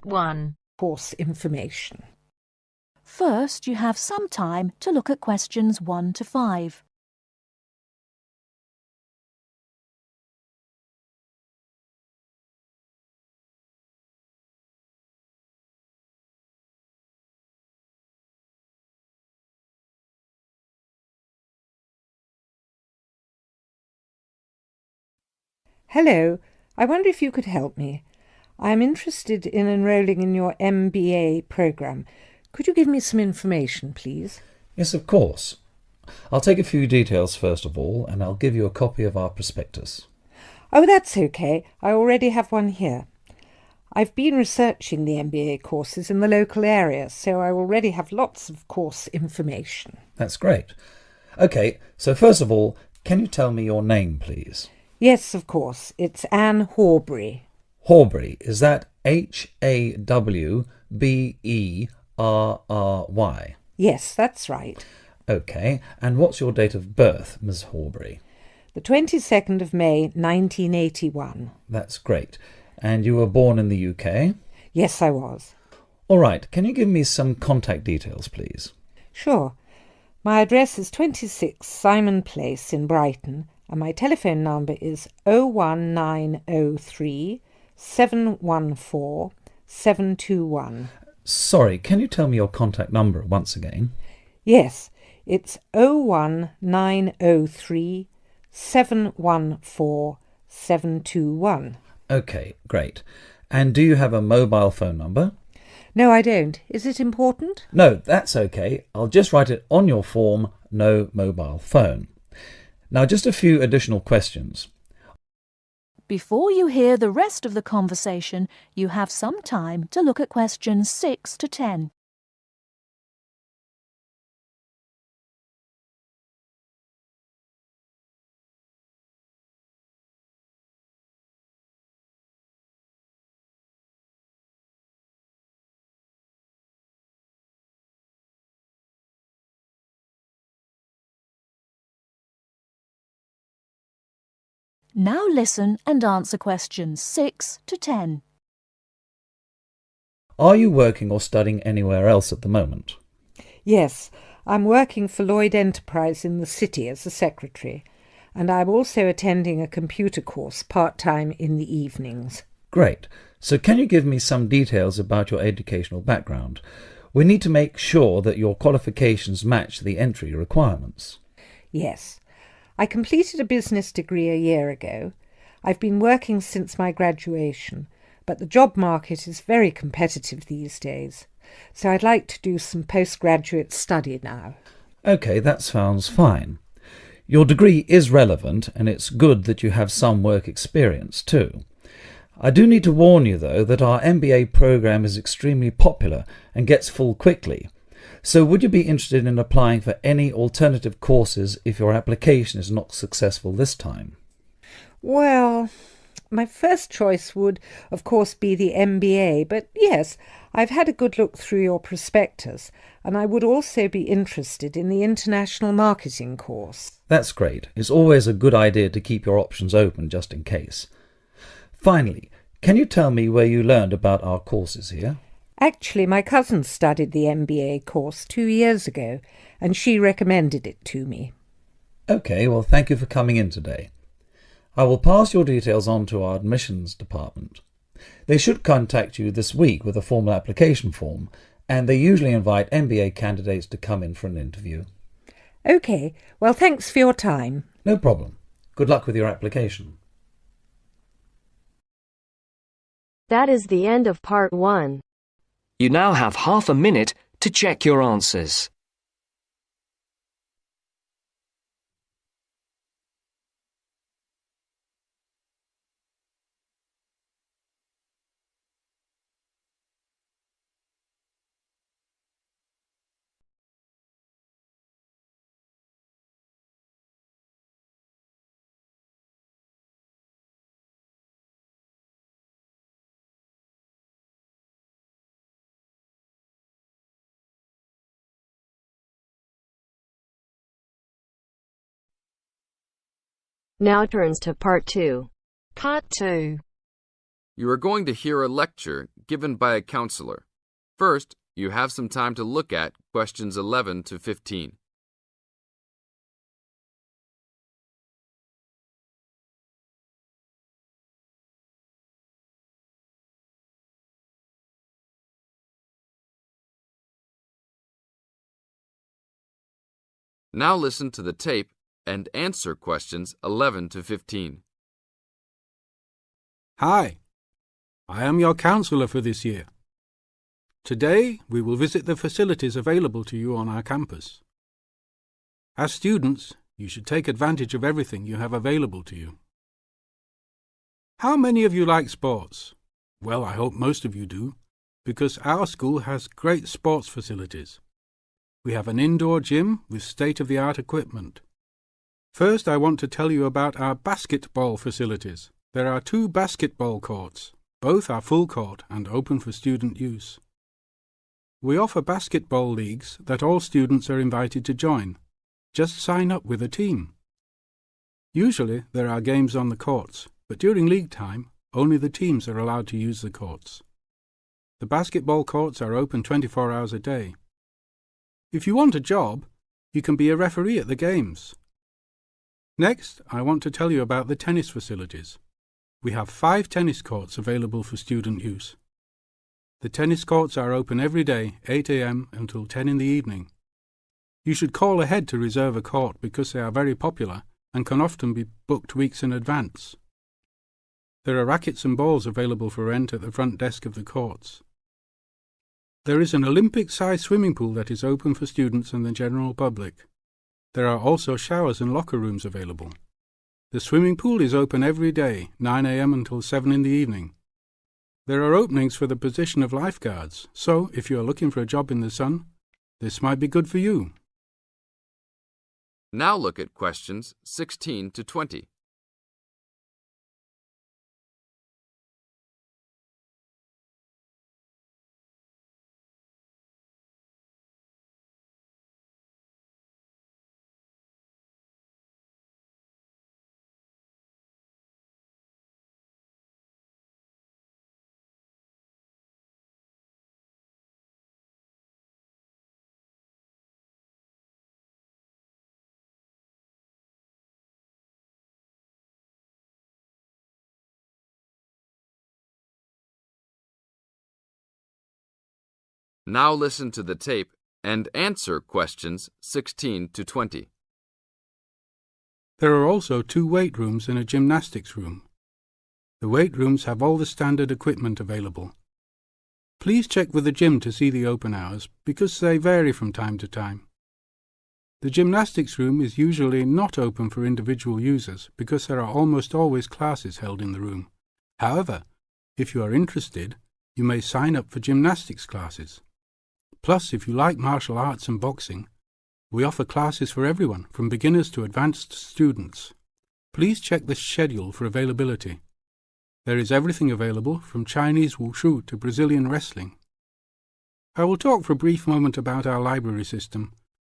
Part 1. Course information. First, you have some time to look at questions 1 to 5. Hello, I wonder if you could help me. I am interested in enrolling in your MBA programme. Could you give me some information, please? Yes, of course. I'll take a few details first of all, and I'll give you a copy of our prospectus. Oh, that's okay. I already have one here. I've been researching the MBA courses in the local area, so I already have lots of course information. That's great. OK, so first of all, can you tell me your name, please? Yes, of course. It's Anne Horbury. Horbury, is that Hawberry? Yes, that's right. OK, and what's your date of birth, Miss Horbury? The 22nd of May, 1981. That's great. And you were born in the UK? Yes, I was. All right, can you give me some contact details, please? Sure. My address is 26 Simon Place in Brighton, and my telephone number is 01903 714 721. Sorry, can you tell me your contact number once again? Yes, it's 01903 714 721. OK, great. And do you have a mobile phone number? No, I don't. Is it important? No, that's OK. I'll just write it on your form, no mobile phone. Now, just a few additional questions. Before you hear the rest of the conversation, you have some time to look at questions 6 to 10. Now listen and answer questions 6 to 10. Are you working or studying anywhere else at the moment? Yes, I'm working for Lloyd Enterprise in the city as a secretary, and I'm also attending a computer course part-time in the evenings. Great. So can you give me some details about your educational background? We need to make sure that your qualifications match the entry requirements. Yes. I completed a business degree a year ago. I've been working since my graduation, but the job market is very competitive these days, so I'd like to do some postgraduate study now. OK, that sounds fine. Your degree is relevant, and it's good that you have some work experience too. I do need to warn you, though, that our MBA programme is extremely popular and gets full quickly. So would you be interested in applying for any alternative courses if your application is not successful this time? Well, my first choice would, of course, be the MBA, but yes, I've had a good look through your prospectus, and I would also be interested in the international marketing course. That's great. It's always a good idea to keep your options open just in case. Finally, can you tell me where you learned about our courses here? Actually, my cousin studied the MBA course 2 years ago, and she recommended it to me. OK, well, thank you for coming in today. I will pass your details on to our admissions department. They should contact you this week with a formal application form, and they usually invite MBA candidates to come in for an interview. OK, well, thanks for your time. No problem. Good luck with your application. That is the end of part 1. You now have half a minute to check your answers. Now turns to part 2. Part 2. You are going to hear a lecture given by a counselor. First, you have some time to look at questions 11 to 15. Now listen to the tape and answer questions 11 to 15. Hi, I am your counsellor for this year. Today, we will visit the facilities available to you on our campus. As students, you should take advantage of everything you have available to you. How many of you like sports? Well, I hope most of you do, because our school has great sports facilities. We have an indoor gym with state-of-the-art equipment. First, I want to tell you about our basketball facilities. There are 2 basketball courts. Both are full court and open for student use. We offer basketball leagues that all students are invited to join. Just sign up with a team. Usually, there are games on the courts, but during league time, only the teams are allowed to use the courts. The basketball courts are open 24 hours a day. If you want a job, you can be a referee at the games. Next, I want to tell you about the tennis facilities. We have 5 tennis courts available for student use. The tennis courts are open every day, 8 a.m. until 10 in the evening. You should call ahead to reserve a court because they are very popular and can often be booked weeks in advance. There are rackets and balls available for rent at the front desk of the courts. There is an Olympic-sized swimming pool that is open for students and the general public. There are also showers and locker rooms available. The swimming pool is open every day, 9 a.m. until 7 in the evening. There are openings for the position of lifeguards, so if you are looking for a job in the sun, this might be good for you. Now look at questions 16 to 20. Now listen to the tape and answer questions 16 to 20. There are also 2 weight rooms and a gymnastics room. The weight rooms have all the standard equipment available. Please check with the gym to see the open hours because they vary from time to time. The gymnastics room is usually not open for individual users because there are almost always classes held in the room. However, if you are interested, you may sign up for gymnastics classes. Plus, if you like martial arts and boxing, we offer classes for everyone, from beginners to advanced students. Please check the schedule for availability. There is everything available, from Chinese wushu to Brazilian wrestling. I will talk for a brief moment about our library system.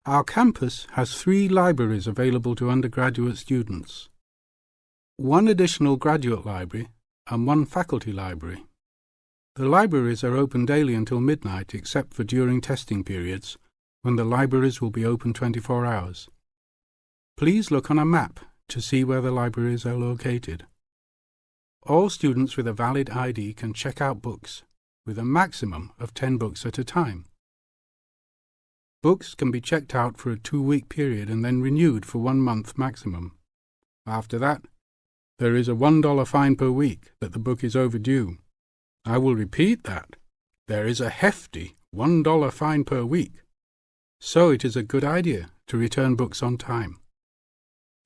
Our campus has 3 libraries available to undergraduate students, 1 additional graduate library and 1 faculty library. The libraries are open daily until midnight except for during testing periods, when the libraries will be open 24 hours. Please look on a map to see where the libraries are located. All students with a valid ID can check out books, with a maximum of 10 books at a time. Books can be checked out for a 2-week period and then renewed for 1 month maximum. After that, there is a $1 fine per week that the book is overdue. I will repeat that. There is a hefty $1 fine per week. So it is a good idea to return books on time.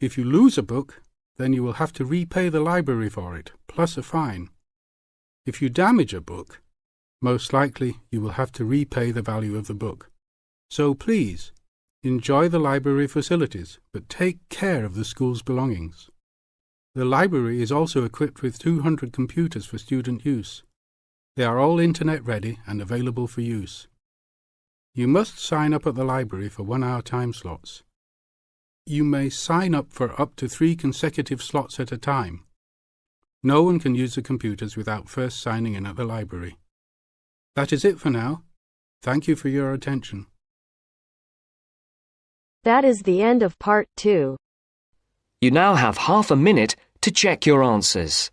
If you lose a book, then you will have to repay the library for it, plus a fine. If you damage a book, most likely you will have to repay the value of the book. So please, enjoy the library facilities, but take care of the school's belongings. The library is also equipped with 200 computers for student use. They are all internet ready and available for use. You must sign up at the library for 1-hour time slots. You may sign up for up to 3 consecutive slots at a time. No one can use the computers without first signing in at the library. That is it for now. Thank you for your attention. That is the end of part 2. You now have half a minute to check your answers.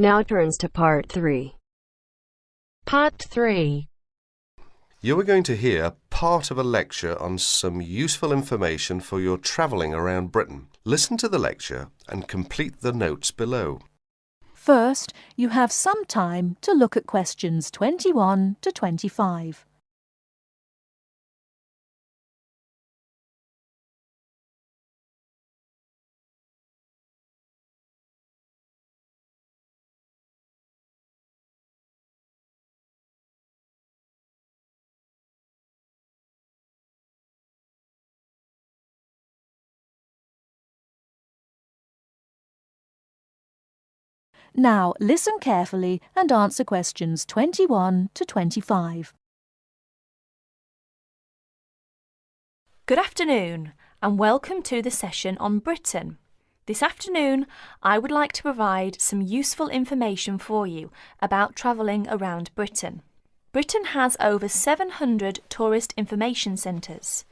Now turns to part 3. Part 3. You are going to hear part of a lecture on some useful information for your travelling around Britain. Listen to the lecture and complete the notes below. First, you have some time to look at questions 21 to 25. Now listen carefully and answer questions 21 to 25. Good afternoon and welcome to the session on Britain. This afternoon I would like to provide some useful information for you about travelling around Britain. Britain has over 700 tourist information centres.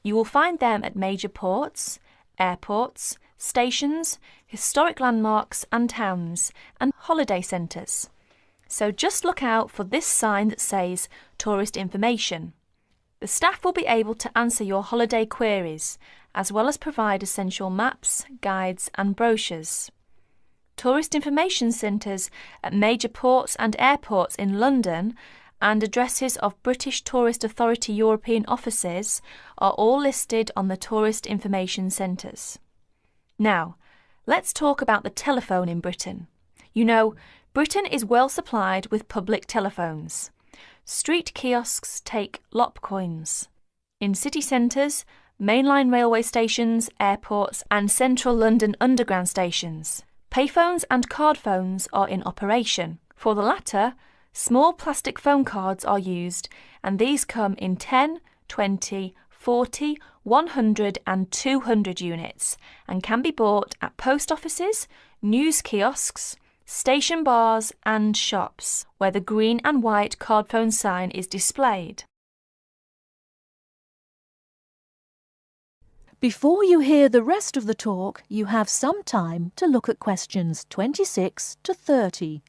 You will find them at major ports, airports, stations, historic landmarks and towns, and holiday centres. So just look out for this sign that says Tourist Information. The staff will be able to answer your holiday queries, as well as provide essential maps, guides and brochures. Tourist information centres at major ports and airports in London and addresses of British Tourist Authority European offices are all listed on the Tourist Information Centres. Now, let's talk about the telephone in Britain. You know, Britain is well supplied with public telephones. Street kiosks take lop coins. In city centres, mainline railway stations, airports and central London underground stations, payphones and card phones are in operation. For the latter, small plastic phone cards are used, and these come in 10, 20, 40, 100 and 200 units and can be bought at post offices, news kiosks, station bars and shops where the green and white card phone sign is displayed. Before you hear the rest of the talk, you have some time to look at questions 26 to 30.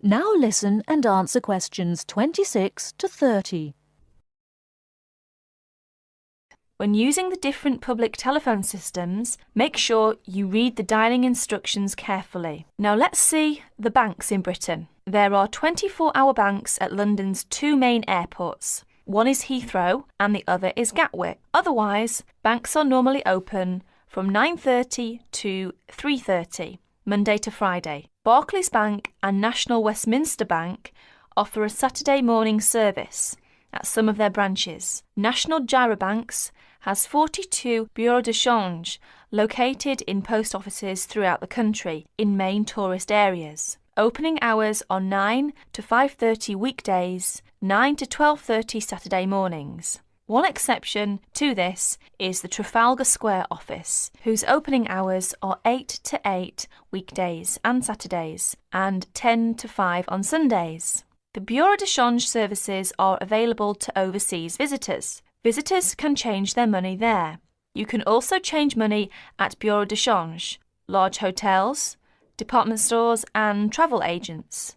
Now listen and answer questions 26 to 30. When using the different public telephone systems, make sure you read the dialling instructions carefully. Now let's see the banks in Britain. There are 24-hour banks at London's two main airports. One is Heathrow and the other is Gatwick. Otherwise, banks are normally open from 9:30 to 3:30, Monday to Friday. Barclays Bank and National Westminster Bank offer a Saturday morning service at some of their branches. National Gyrobanks has 42 bureaux de change located in post offices throughout the country in main tourist areas. Opening hours are 9 to 5:30 weekdays, 9 to 12:30 Saturday mornings. One exception to this is the Trafalgar Square office, whose opening hours are 8 to 8 weekdays and Saturdays, and 10 to 5 on Sundays. The Bureau de Change services are available to overseas visitors. Visitors can change their money there. You can also change money at Bureau de Change, large hotels, department stores and travel agents.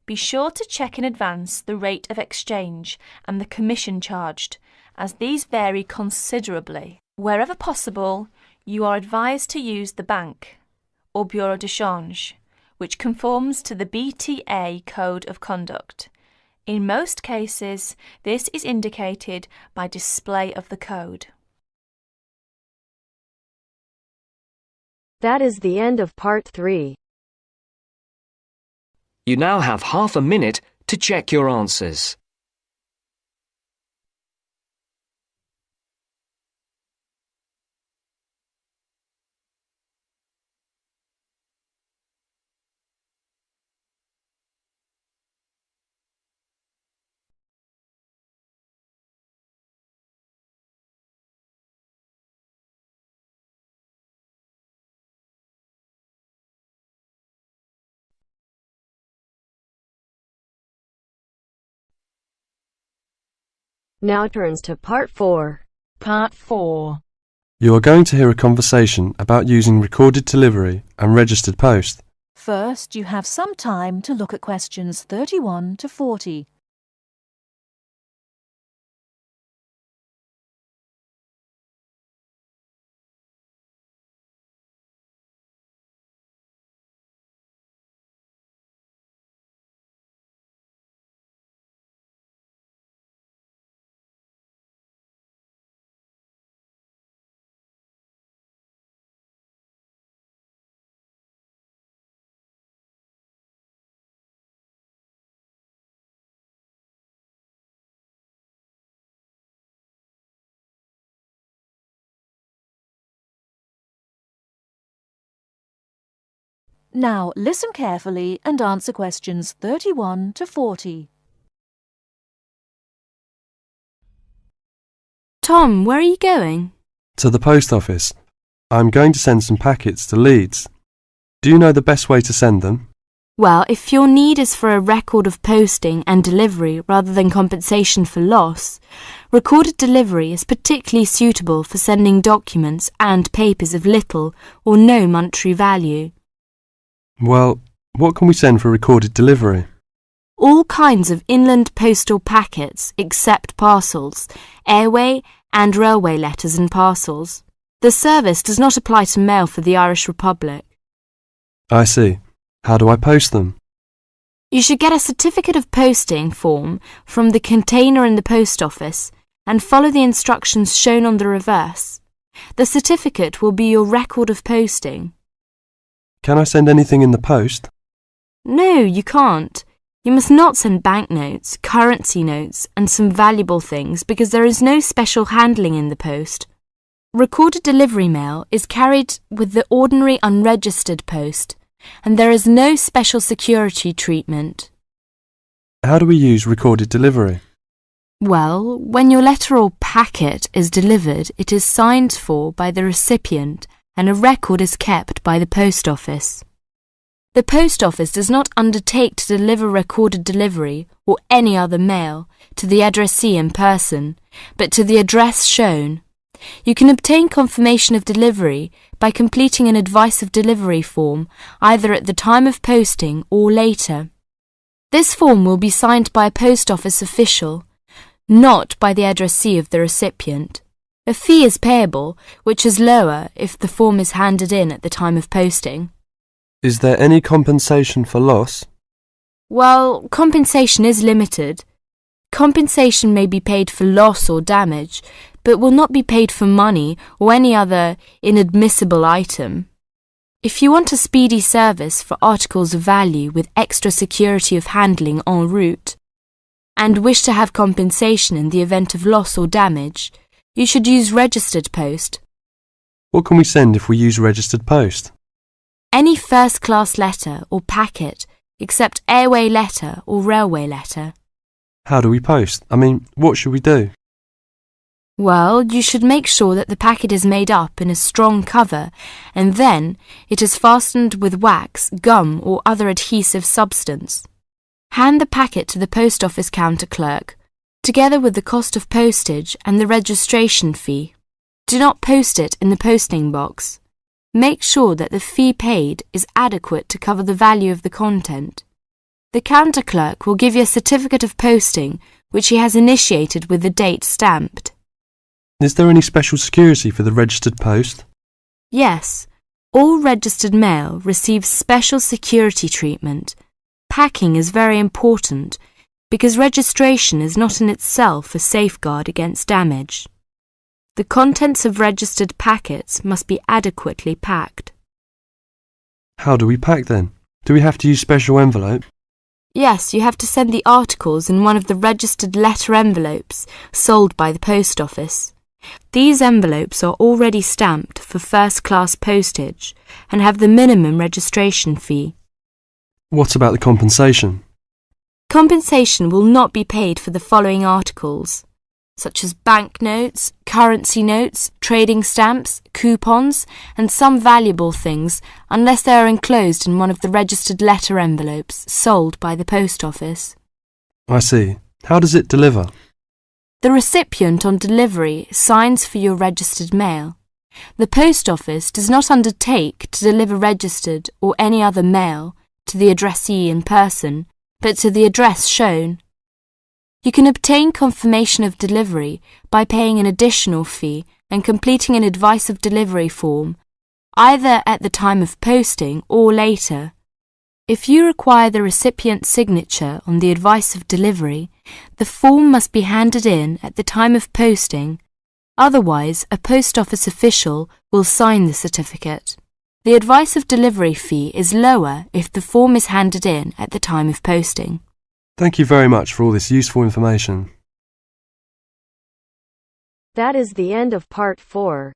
Be sure to check in advance the rate of exchange and the commission charged, as these vary considerably. Wherever possible, you are advised to use the bank or bureau de change, which conforms to the BTA Code of Conduct. In most cases, this is indicated by display of the code. That is the end of part 3. You now have half a minute to check your answers. Now turns to part 4. Part 4. You are going to hear a conversation about using recorded delivery and registered post. First, you have some time to look at questions 31 to 40. Now listen carefully and answer questions 31 to 40. Tom, where are you going? To the post office. I'm going to send some packets to Leeds. Do you know the best way to send them? Well, if your need is for a record of posting and delivery rather than compensation for loss, recorded delivery is particularly suitable for sending documents and papers of little or no monetary value. Well, what can we send for recorded delivery? All kinds of inland postal packets except parcels, airway and railway letters and parcels. The service does not apply to mail for the Irish Republic. I see. How do I post them? You should get a certificate of posting form from the container in the post office and follow the instructions shown on the reverse. The certificate will be your record of posting. Can I send anything in the post? No, you can't. You must not send banknotes, currency notes and some valuable things because there is no special handling in the post. Recorded delivery mail is carried with the ordinary unregistered post and there is no special security treatment. How do we use recorded delivery? Well, when your letter or packet is delivered, it is signed for by the recipient and a record is kept by the post office. The post office does not undertake to deliver recorded delivery or any other mail to the addressee in person, but to the address shown. You can obtain confirmation of delivery by completing an advice of delivery form either at the time of posting or later. This form will be signed by a post office official, not by the addressee of the recipient. A fee is payable, which is lower if the form is handed in at the time of posting. Is there any compensation for loss? Well, compensation is limited. Compensation may be paid for loss or damage, but will not be paid for money or any other inadmissible item. If you want a speedy service for articles of value with extra security of handling en route, and wish to have compensation in the event of loss or damage, you should use registered post. What can we send if we use registered post? Any first-class letter or packet except airway letter or railway letter. How do we post? What should we do? Well, you should make sure that the packet is made up in a strong cover and then it is fastened with wax, gum or other adhesive substance. Hand the packet to the post office counter clerk, together with the cost of postage and the registration fee. Do not post it in the posting box. Make sure that the fee paid is adequate to cover the value of the content. The counter clerk will give you a certificate of posting which he has initiated with the date stamped. Is there any special security for the registered post? Yes, all registered mail receives special security treatment. Packing is very important because registration is not in itself a safeguard against damage. The contents of registered packets must be adequately packed. How do we pack then? Do we have to use special envelope? Yes, you have to send the articles in one of the registered letter envelopes sold by the post office. These envelopes are already stamped for first-class postage and have the minimum registration fee. What about the compensation? Compensation will not be paid for the following articles, such as banknotes, currency notes, trading stamps, coupons, and some valuable things, unless they are enclosed in one of the registered letter envelopes sold by the post office. I see. How does it deliver? The recipient on delivery signs for your registered mail. The post office does not undertake to deliver registered or any other mail to the addressee in person, but to the address shown. You can obtain confirmation of delivery by paying an additional fee and completing an advice of delivery form, either at the time of posting or later. If you require the recipient's signature on the advice of delivery, the form must be handed in at the time of posting. Otherwise, a post office official will sign the certificate. The advice of delivery fee is lower if the form is handed in at the time of posting. Thank you very much for all this useful information. That is the end of part 4.